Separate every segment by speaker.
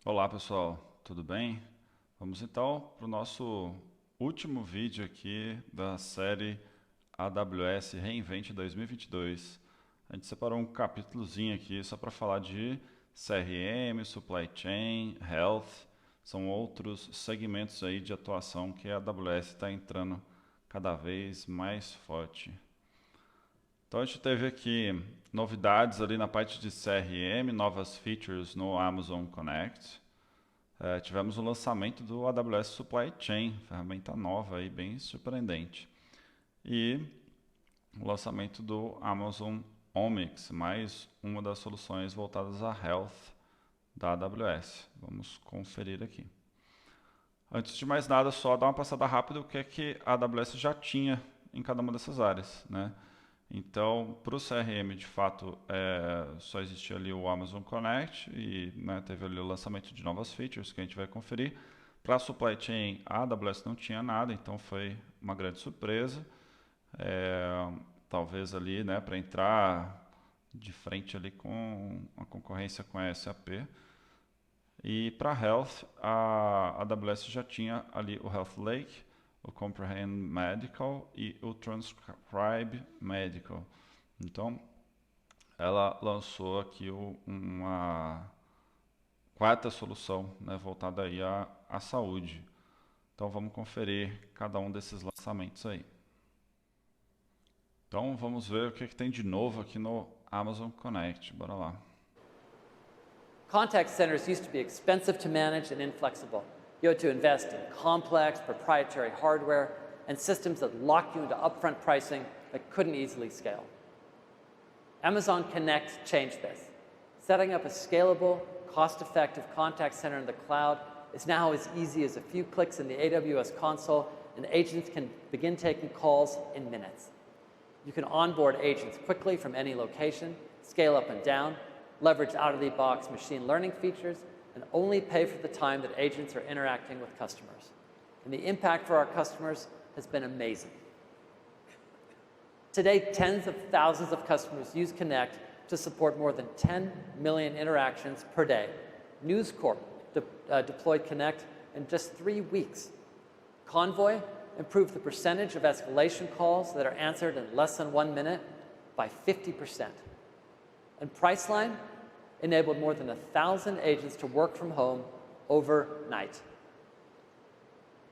Speaker 1: Olá pessoal, tudo bem? Vamos então para o nosso último vídeo aqui da série AWS Reinvente 2022. A gente separou um capítulozinho aqui só para falar de CRM, Supply Chain, Health. São outros segmentos aí de atuação que a AWS está entrando cada vez mais forte. Então a gente teve aqui novidades ali na parte de CRM, novas features no Amazon Connect. Tivemos o lançamento do AWS Supply Chain, ferramenta nova aí, bem surpreendente. E o lançamento do Amazon Omics, mais uma das soluções voltadas à Health da AWS. Vamos conferir aqui. Antes de mais nada, só dar uma passada rápida o que é que a AWS já tinha em cada uma dessas áreas, né? Então, para o CRM, de fato, só existia ali o Amazon Connect e teve ali o lançamento de novas features que a gente vai conferir. Para a Supply Chain, a AWS não tinha nada, então foi uma grande surpresa. Talvez ali, para entrar de frente ali com a concorrência com a SAP. E para Health, a AWS já tinha ali o Health Lake, o Comprehend Medical e o Transcribe Medical. Então, ela lançou aqui uma quarta solução, voltada aí à saúde. Então, vamos conferir cada um desses lançamentos aí. Então, vamos ver o que tem de novo aqui no Amazon Connect. Bora lá.
Speaker 2: Contact centers used to be expensive to manage and inflexible. You had to invest in complex proprietary hardware and systems that locked you into upfront pricing that couldn't easily scale. Amazon Connect changed this. Setting up a scalable, cost-effective contact center in the cloud is now as easy as a few clicks in the AWS console, and agents can begin taking calls in minutes. You can onboard agents quickly from any location, scale up and down, leverage out-of-the-box machine learning features, and only pay for the time that agents are interacting with customers. And the impact for our customers has been amazing. Today, tens of thousands of customers use Connect to support more than 10 million interactions per day. News Corp deployed Connect in just 3 weeks. Convoy improved the percentage of escalation calls that are answered in less than 1 minute by 50%. And Priceline enabled more than 1,000 agents to work from home overnight.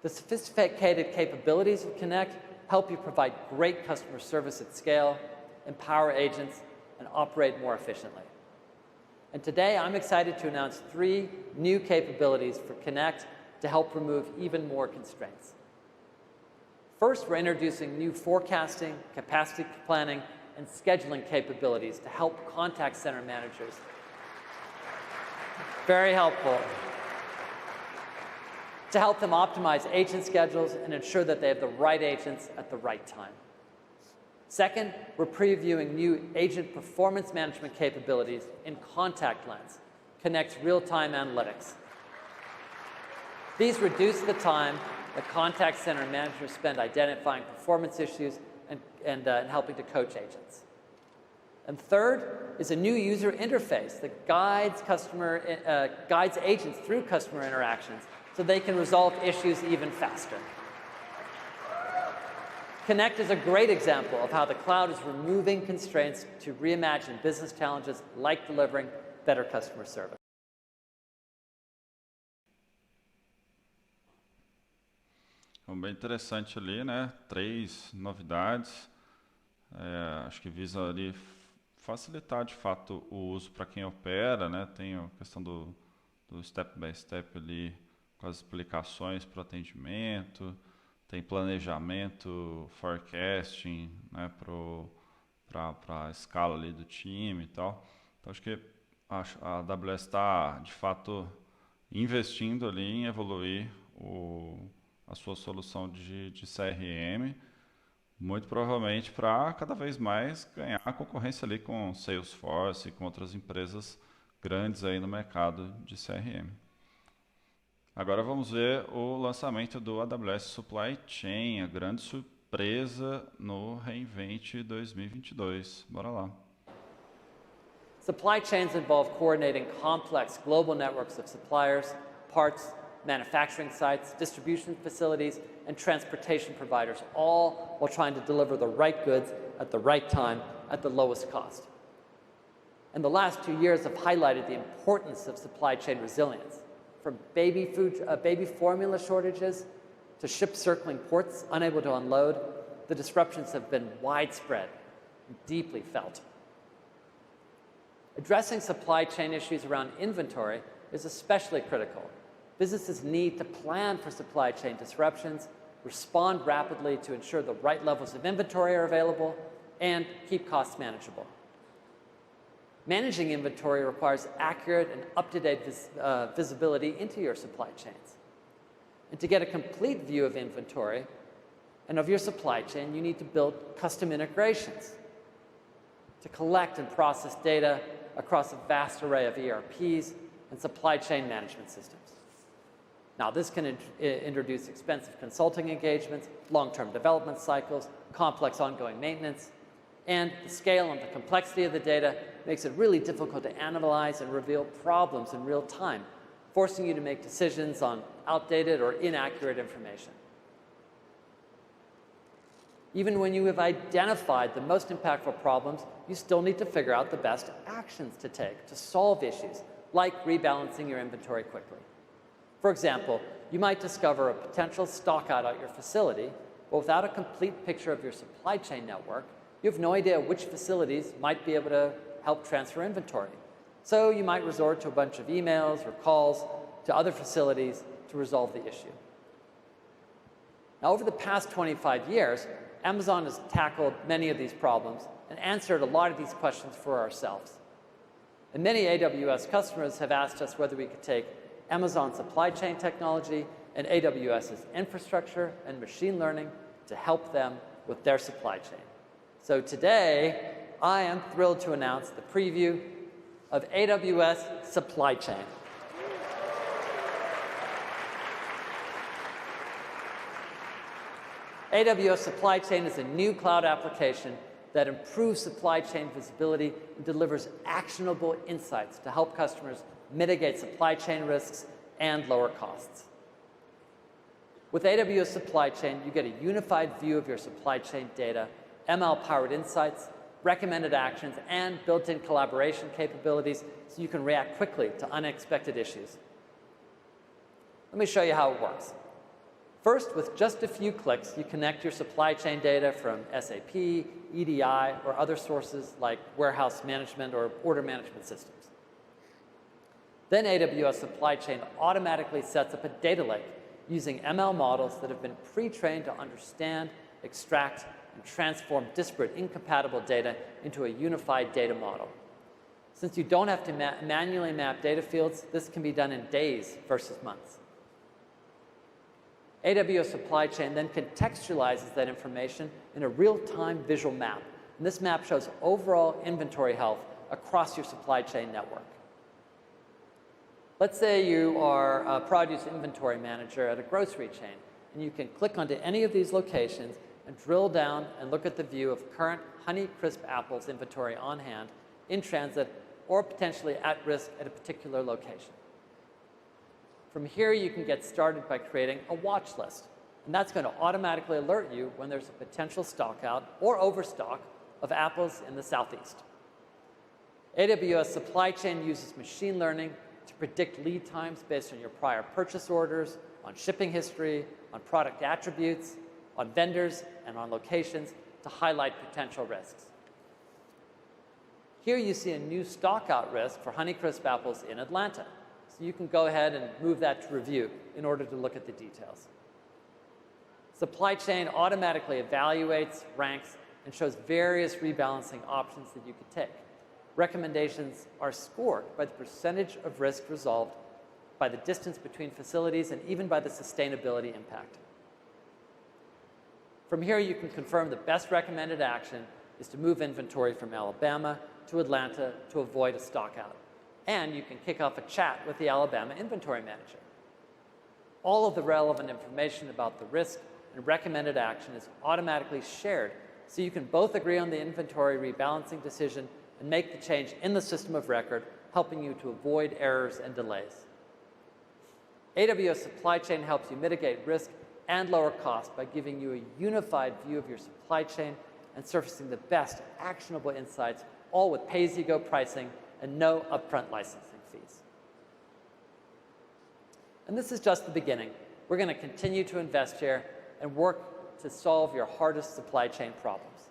Speaker 2: The sophisticated capabilities of Connect help you provide great customer service at scale, empower agents, and operate more efficiently. And today, I'm excited to announce 3 new capabilities for Connect to help remove even more constraints. First, we're introducing new forecasting, capacity planning, and scheduling capabilities to help contact center managers. Very helpful. To help them optimize agent schedules and ensure that they have the right agents at the right time. Second, we're previewing new agent performance management capabilities in Contact Lens, Connect's real-time analytics. These reduce the time that contact center managers spend identifying performance issues and helping to coach agents. And third is a new user interface that guides agents through customer interactions so they can resolve issues even faster. Connect is a great example of how the cloud is removing constraints to reimagine business challenges like delivering better customer service.
Speaker 1: Então, bem interessante ali, 3 novidades. Acho que visa ali facilitar de fato o uso para quem opera, Tem a questão do step by step ali com as explicações para o atendimento, tem planejamento, forecasting, para a escala ali do time e tal. Então acho que a AWS está de fato investindo ali em evoluir a sua solução de CRM, muito provavelmente para cada vez mais ganhar a concorrência ali com Salesforce e com outras empresas grandes aí no mercado de CRM. Agora vamos ver o lançamento do AWS Supply Chain, a grande surpresa no Reinvente 2022. Bora lá.
Speaker 2: Supply chains involve coordinating complex global networks of suppliers, parts, manufacturing sites, distribution facilities, and transportation providers, all while trying to deliver the right goods at the right time at the lowest cost. And the last 2 years have highlighted the importance of supply chain resilience, from baby formula shortages to ships circling ports unable to unload. The disruptions have been widespread and deeply felt. Addressing supply chain issues around inventory is especially critical. Businesses need to plan for supply chain disruptions, respond rapidly to ensure the right levels of inventory are available, and keep costs manageable. Managing inventory requires accurate and up-to-date visibility into your supply chains. And to get a complete view of inventory and of your supply chain, you need to build custom integrations to collect and process data across a vast array of ERPs and supply chain management systems. Now, this can introduce expensive consulting engagements, long-term development cycles, complex ongoing maintenance, and the scale and the complexity of the data makes it really difficult to analyze and reveal problems in real time, forcing you to make decisions on outdated or inaccurate information. Even when you have identified the most impactful problems, you still need to figure out the best actions to take to solve issues, like rebalancing your inventory quickly. For example, you might discover a potential stockout at your facility, but without a complete picture of your supply chain network, you have no idea which facilities might be able to help transfer inventory. So you might resort to a bunch of emails or calls to other facilities to resolve the issue. Now, over the past 25 years, Amazon has tackled many of these problems and answered a lot of these questions for ourselves. And many AWS customers have asked us whether we could take Amazon supply chain technology and AWS's infrastructure and machine learning to help them with their supply chain. So today, I am thrilled to announce the preview of AWS Supply Chain. AWS Supply Chain is a new cloud application that improves supply chain visibility and delivers actionable insights to help customers mitigate supply chain risks and lower costs. With AWS Supply Chain, you get a unified view of your supply chain data, ML-powered insights, recommended actions, and built-in collaboration capabilities so you can react quickly to unexpected issues. Let me show you how it works. First, with just a few clicks, you connect your supply chain data from SAP, EDI, or other sources like warehouse management or order management systems. Then AWS Supply Chain automatically sets up a data lake using ML models that have been pre-trained to understand, extract, and transform disparate, incompatible data into a unified data model. Since you don't have to manually map data fields, this can be done in days versus months. AWS Supply Chain then contextualizes that information in a real-time visual map. And this map shows overall inventory health across your supply chain network. Let's say you are a produce inventory manager at a grocery chain, and you can click onto any of these locations and drill down and look at the view of current Honeycrisp apples inventory on hand, in transit, or potentially at risk at a particular location. From here, you can get started by creating a watch list, and that's going to automatically alert you when there's a potential stockout or overstock of apples in the Southeast. AWS Supply Chain uses machine learning to predict lead times based on your prior purchase orders, on shipping history, on product attributes, on vendors, and on locations to highlight potential risks. Here you see a new stockout risk for Honeycrisp apples in Atlanta. So you can go ahead and move that to review in order to look at the details. Supply Chain automatically evaluates, ranks, and shows various rebalancing options that you could take. Recommendations are scored by the percentage of risk resolved, by the distance between facilities, and even by the sustainability impact. From here, you can confirm the best recommended action is to move inventory from Alabama to Atlanta to avoid a stockout. And you can kick off a chat with the Alabama inventory manager. All of the relevant information about the risk and recommended action is automatically shared, so you can both agree on the inventory rebalancing decision and make the change in the system of record, helping you to avoid errors and delays. AWS Supply Chain helps you mitigate risk and lower cost by giving you a unified view of your supply chain and surfacing the best actionable insights, all with pay-as-you-go pricing and no upfront licensing fees. And this is just the beginning. We're going to continue to invest here and work to solve your hardest supply chain problems.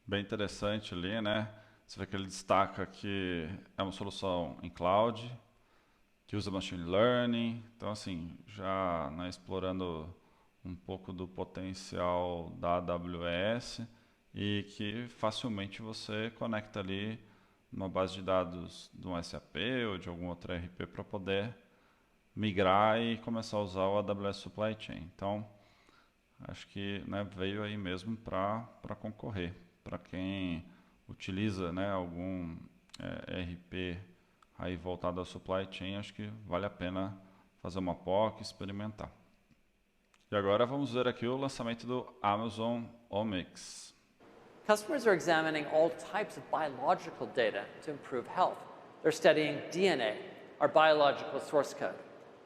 Speaker 1: Bem interessante ali, né? Você vê que ele destaca que é uma solução em cloud, que usa machine learning. Então, assim, já, né, explorando um pouco do potencial da AWS e que facilmente você conecta ali uma base de dados de um SAP ou de algum outro ERP para poder migrar e começar a usar o AWS Supply Chain. Então, acho que, né, veio aí mesmo para concorrer. Para quem utiliza, né, algum ERP aí voltado ao supply chain, acho que vale a pena fazer uma POC e experimentar. E agora vamos ver aqui o lançamento do Amazon Omics.
Speaker 2: Customers are examining all types of biological data to improve health. They're studying DNA, our biological source code.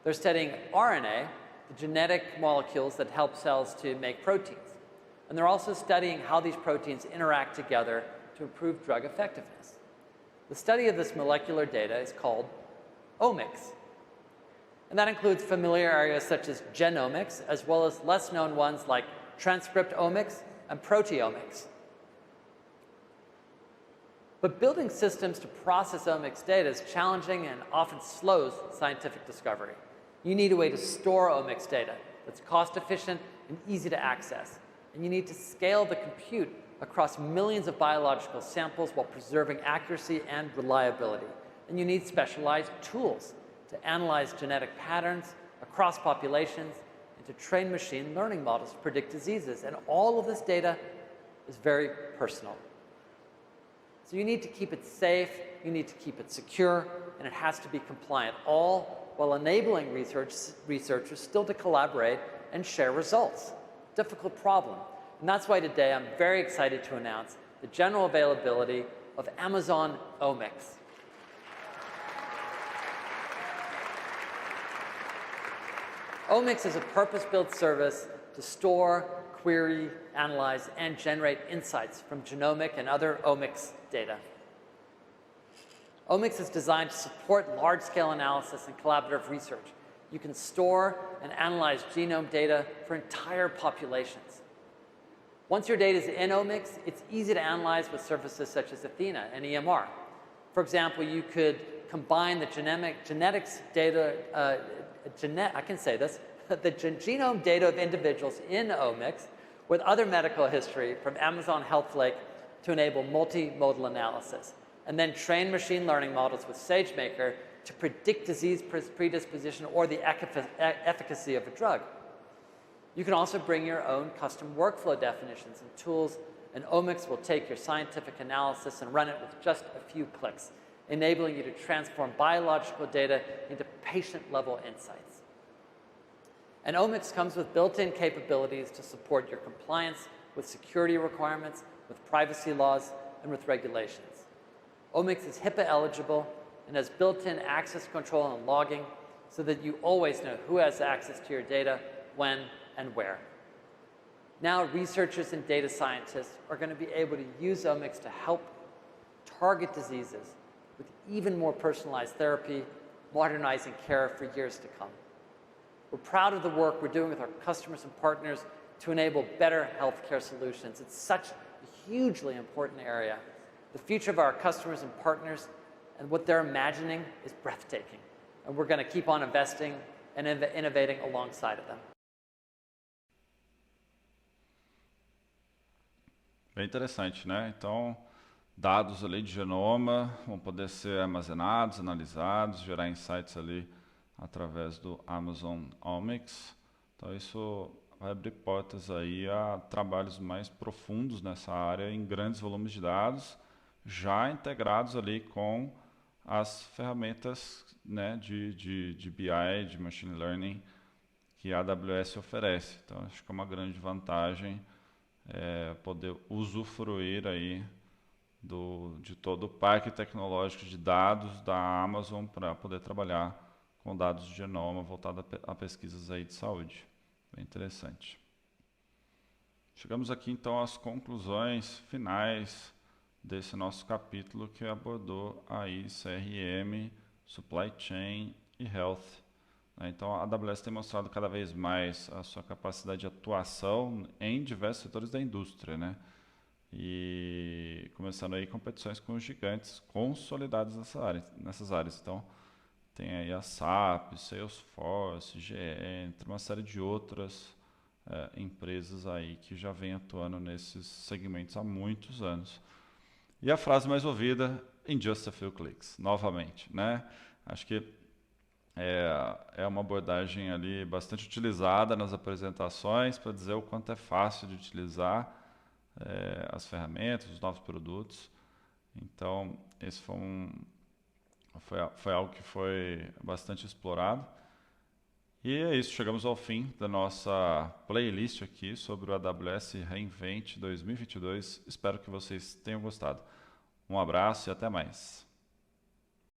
Speaker 2: They're studying RNA, the genetic molecules that help cells to make proteins. And they're also studying how these proteins interact together to improve drug effectiveness. The study of this molecular data is called omics. And that includes familiar areas such as genomics, as well as less known ones like transcriptomics and proteomics. But building systems to process omics data is challenging and often slows scientific discovery. You need a way to store omics data that's cost efficient and easy to access. And you need to scale the compute across millions of biological samples while preserving accuracy and reliability. And you need specialized tools to analyze genetic patterns across populations and to train machine learning models to predict diseases. And all of this data is very personal. So you need to keep it safe, you need to keep it secure, and it has to be compliant, all while enabling researchers still to collaborate and share results. Difficult problem. And that's why today I'm very excited to announce the general availability of Amazon Omics. Omics is a purpose-built service to store, query, analyze, and generate insights from genomic and other omics data. Omics is designed to support large-scale analysis and collaborative research. You can store and analyze genome data for entire populations. Once your data is in omics, it's easy to analyze with services such as Athena and EMR. For example, you could combine the genetics data, I can say this, the genome data of individuals in omics with other medical history from Amazon Health Lake to enable multimodal analysis, and then train machine learning models with SageMaker to predict disease predisposition or the efficacy of a drug. You can also bring your own custom workflow definitions and tools, and Omics will take your scientific analysis and run it with just a few clicks, enabling you to transform biological data into patient-level insights. And Omics comes with built-in capabilities to support your compliance with security requirements, with privacy laws, and with regulations. Omics is HIPAA eligible and has built-in access control and logging so that you always know who has access to your data, when, and where. Now researchers and data scientists are going to be able to use Omics to help target diseases with even more personalized therapy, modernizing care for years to come. We're proud of the work we're doing with our customers and partners to enable better healthcare solutions. It's such a hugely important area. The future of our customers and partners and what they're imagining is breathtaking. And we're going to keep on investing and innovating alongside of them.
Speaker 1: Bem interessante, né? Então, dados ali de genoma vão poder ser armazenados, analisados, gerar insights ali através do Amazon Omics. Então, isso vai abrir portas aí a trabalhos mais profundos nessa área em grandes volumes de dados, já integrados ali com as ferramentas, né, de BI, de Machine Learning, que a AWS oferece. Então, acho que é uma grande vantagem poder usufruir aí de todo o parque tecnológico de dados da Amazon para poder trabalhar com dados de genoma voltado a pesquisas aí de saúde. Bem interessante. Chegamos aqui então às conclusões finais desse nosso capítulo que abordou aí CRM, Supply Chain e Health. Então a AWS tem mostrado cada vez mais a sua capacidade de atuação em diversos setores da indústria, né? E começando aí competições com os gigantes consolidados nessas áreas. Então tem aí a SAP, Salesforce, GE, entre uma série de outras empresas aí que já vem atuando nesses segmentos há muitos anos. E a frase mais ouvida, in just a few clicks, novamente, né? Acho que é uma abordagem ali bastante utilizada nas apresentações para dizer o quanto é fácil de utilizar as ferramentas, os novos produtos. Então, esse foi algo que foi bastante explorado. E é isso, chegamos ao fim da nossa playlist aqui sobre o AWS Reinvent 2022. Espero que vocês tenham gostado. Um abraço e até mais.